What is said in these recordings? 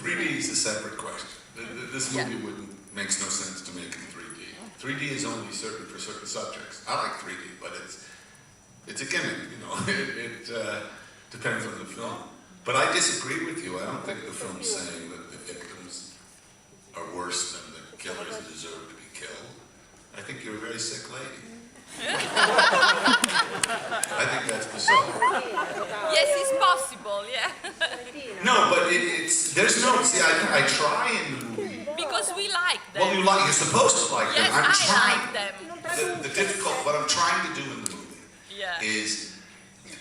3D is a separate question. This movie makes no sense to make in 3D. 3D is only certain for certain subjects. I like 3D, but it's a gimmick, you know. It depends on the film. But I disagree with you. I don't think the film's saying that the victims are worse than the killers who deserve to be killed. I think you're a very sick lady. I think that's bizarre. Yes, it's possible, yeah. No, but there's no, see, I try in the movie. Because we like them. Well, you're supposed to like them. Yes, I like them. The difficult, what I'm trying to do in the movie is,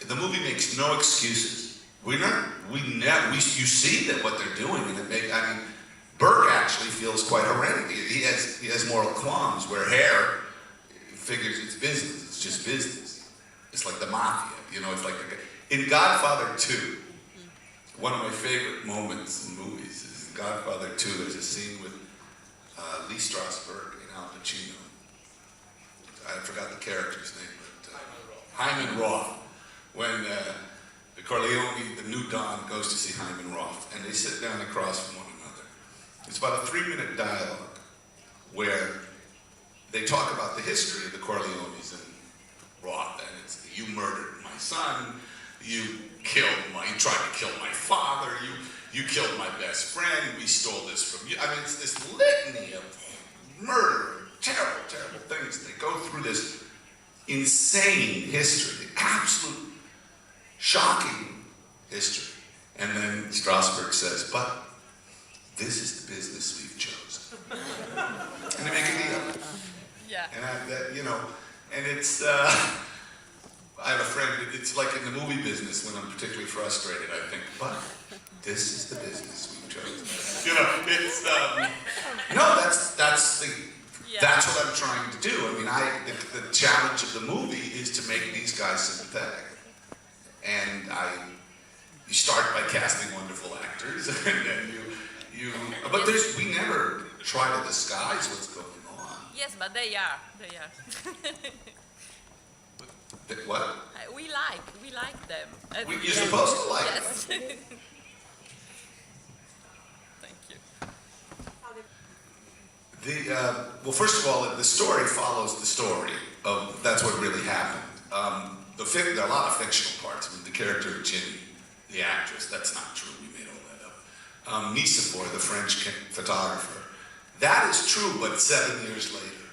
the movie makes no excuses. You see that what they're doing, and I mean, Burke actually feels quite horrendous. He has moral qualms, where Hare figures it's business, it's just business. It's like the mafia, you know, it's like in Godfather 2, one of my favorite moments in movies is in Godfather 2, there's a scene with Lee Strasberg and Al Pacino. I forgot the character's name, but Hyman Roth, when the Corleone, the new Don, goes to see Hyman Roth, and they sit down across from one another. It's about a 3-minute dialogue where they talk about the history of the Corleones and Roth, and it's, you murdered my son, you tried to kill my father, you killed my best friend, we stole this from you. I mean, it's this litany of murder, terrible, terrible things. They go through this insane history, absolute shocking history. And then Strasberg says, but this is the business we've chosen. And they make a deal. Yeah. And you know, and it's, I have a friend, it's like in the movie business when I'm particularly frustrated, I think, but this is the business we've chosen. You know, it's, no, that's what I'm trying to do. I mean, the challenge of the movie is to make these guys sympathetic. And you start by casting wonderful actors, and then but we never try to disguise what's going on. Yes, but they are. What? We like them. You're supposed to like them. Yes. Thank you. Well, first of all, the story follows the story of that's what really happened. There are a lot of fictional parts. I mean, the character of Ginny, the actress, that's not true. We made all that up. Nicephore, the French photographer, that is true, but 7 years later,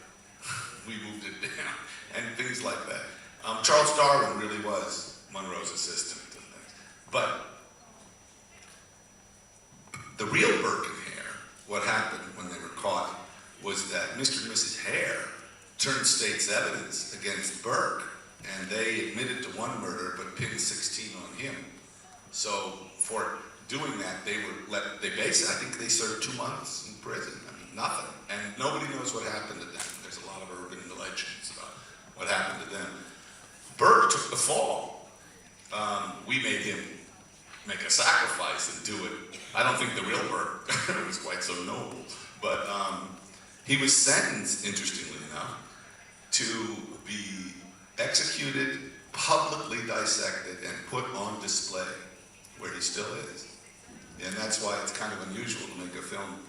we moved it down, and things like that. Charles Darwin really was Monroe's assistant and things. But the real Burke and Hare, what happened when they were caught, was that Mr. and Mrs. Hare turned state's evidence against Burke, and they admitted to one murder, but pinned 16 on him. So for doing that, I think they served 2 months in prison. I mean, nothing. And nobody knows what happened to them. There's a lot of urban legends about what happened to them. Burke took the fall. We made him make a sacrifice and do it. I don't think the real Burke was quite so noble, but he was sentenced, interestingly enough, to be executed, publicly dissected, and put on display, where he still is. And that's why it's kind of unusual to make a film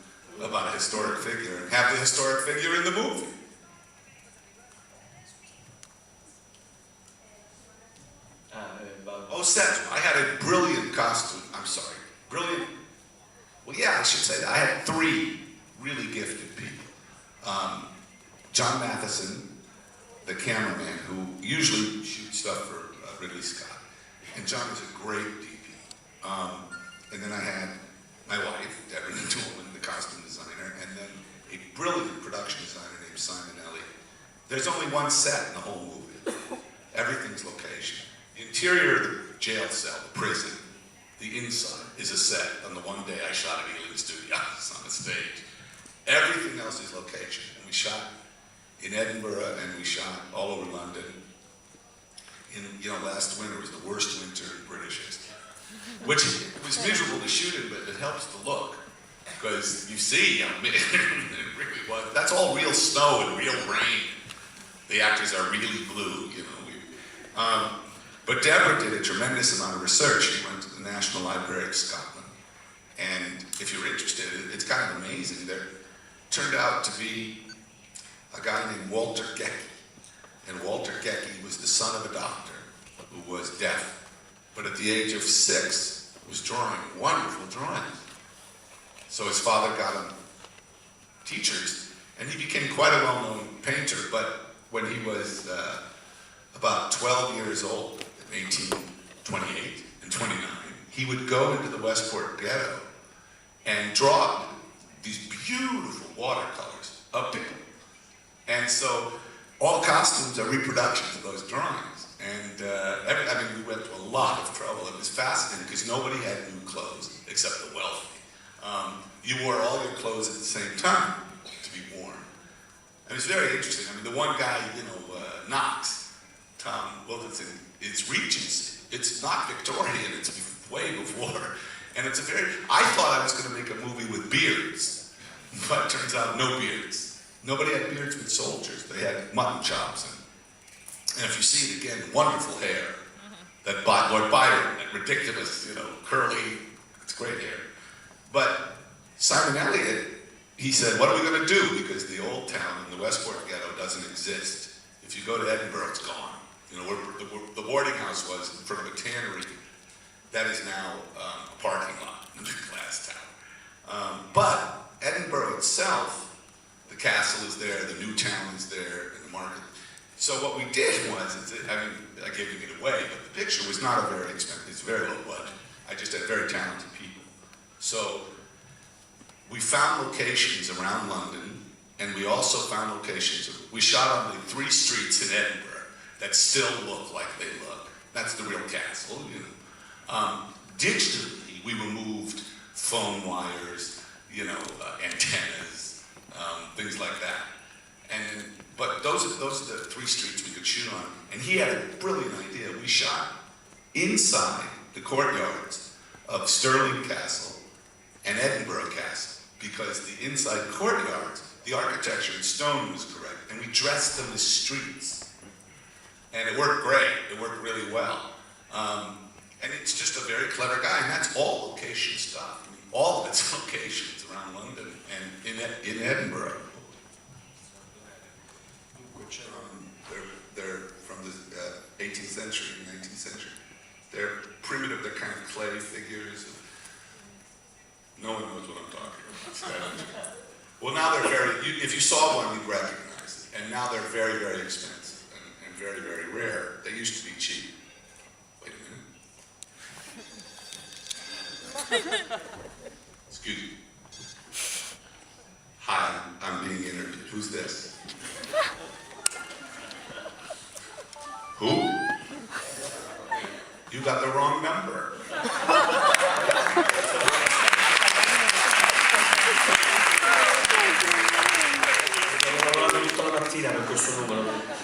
about a historic figure and have the historic figure in the movie. Oh, sets. I had a brilliant costume. I'm sorry. Brilliant. Well, yeah, I should say that. I had 3 really gifted people. John Matheson, the cameraman who usually shoots stuff for Ridley Scott. And John is a great DP. And then I had my wife, Deborah Toolman, the costume designer, and then a brilliant production designer named Simon Elliott. There's only one set in the whole movie. Everything's location. The interior of the jail cell, the prison, the inside is a set on the one day I shot at Ealing Studios on the stage. Everything else is location. And we shot in Edinburgh, and we shot all over London. Last winter was the worst winter in British history. Which it was miserable to shoot in, but it helps to look. Because you see, it really was. That's all real snow and real rain. The actors are really blue, But Deborah did a tremendous amount of research. She went to the National Library of Scotland and if you're interested, it's kind of amazing. There turned out to be a guy named Walter Gecky. And Walter Gecky was the son of a doctor who was deaf, but at the age of 6 was drawing wonderful drawings. So his father got him teachers, and he became quite a well-known painter. But when he was about 12 years old, in 1828 and 29, he would go into the Westport ghetto and draw these beautiful watercolors of people. And so all costumes are reproductions of those drawings. And we went to a lot of trouble. It was fascinating because nobody had new clothes except the wealthy. You wore all your clothes at the same time to be worn. And it's very interesting. I mean, the one guy, Knox, Tom Wilkinson, it's Regency. It's not Victorian, it's way before. And it's I thought I was going to make a movie with beards, but it turns out no beards. Nobody had beards with soldiers. They had mutton chops. And if you see it again, wonderful hair. That Lord Byron, that ridiculous, curly, it's great hair. But Simon Elliott, he said, what are we going to do? Because the old town in the Westport ghetto doesn't exist. If you go to Edinburgh, it's gone. Where the boarding house was in front of a tannery, that is now a parking lot in the glass town. But Edinburgh itself, the castle is there, the new town is there, and the market. So what we did was, I gave it away, but the picture was not a very expensive, it's very low budget. I just had very talented people. So we found locations around London, and we also found locations, we shot on the 3 streets in Edinburgh that still look like they look. That's the real castle, Digitally, we removed phone wires, antennas, things like that. But those are the 3 streets we could shoot on. And he had a brilliant idea. We shot inside the courtyards of Stirling Castle and Edinburgh Castle, because the inside courtyards, the architecture in stone was correct, and we dressed them as streets. And it worked great. It worked really well. And it's just a very clever guy, and that's all location stuff. I mean, all of its locations around London and in Edinburgh. They're from the 18th century, 19th century. They're primitive, they're kind of clay figures. No one knows what I'm talking about. Well, now they're if you saw one, you'd recognize it. And now they're very, very expensive and very, very rare. They used to be cheap. Wait a minute. Excuse me. Hi, I'm being interviewed. Who's this? Who? You got the wrong number.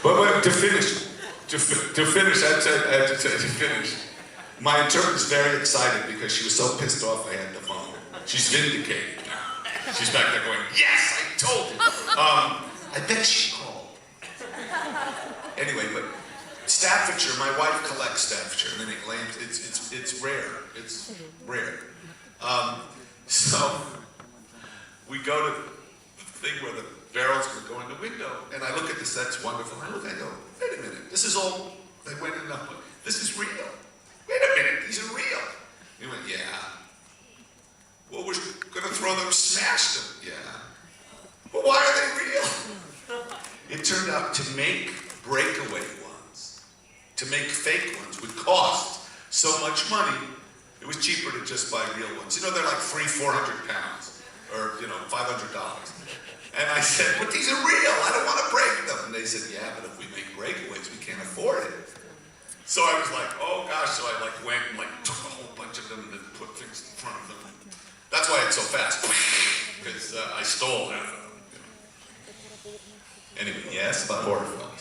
But to finish, my interpreter's very excited because she was so pissed off I had the phone. She's vindicated now. She's back there going, yes, I told you. I bet she called. Anyway, but Staffordshire, my wife collects Staffordshire, and then it lambs. It's rare. It's rare. So we go to the thing where the barrels can go in the window, and I look at this. That's wonderful. I go, wait a minute. This is all. They went in the. This is real. Wait a minute. These are real. He went, yeah. Well, we're gonna throw them, smash them. Yeah. Well, why are they real? It turned out to make breakaway ones, to make fake ones would cost so much money. It was cheaper to just buy real ones. They're like £400 or $500. And I said, but these are real. I don't want to break them. And they said, yeah, but if we make breakaways, we can't afford it. So I was like, oh gosh. So I went and took a whole bunch of them and then put things in front of them. That's why it's so fast, because I stole half of them. Anyway, yes, about horror films.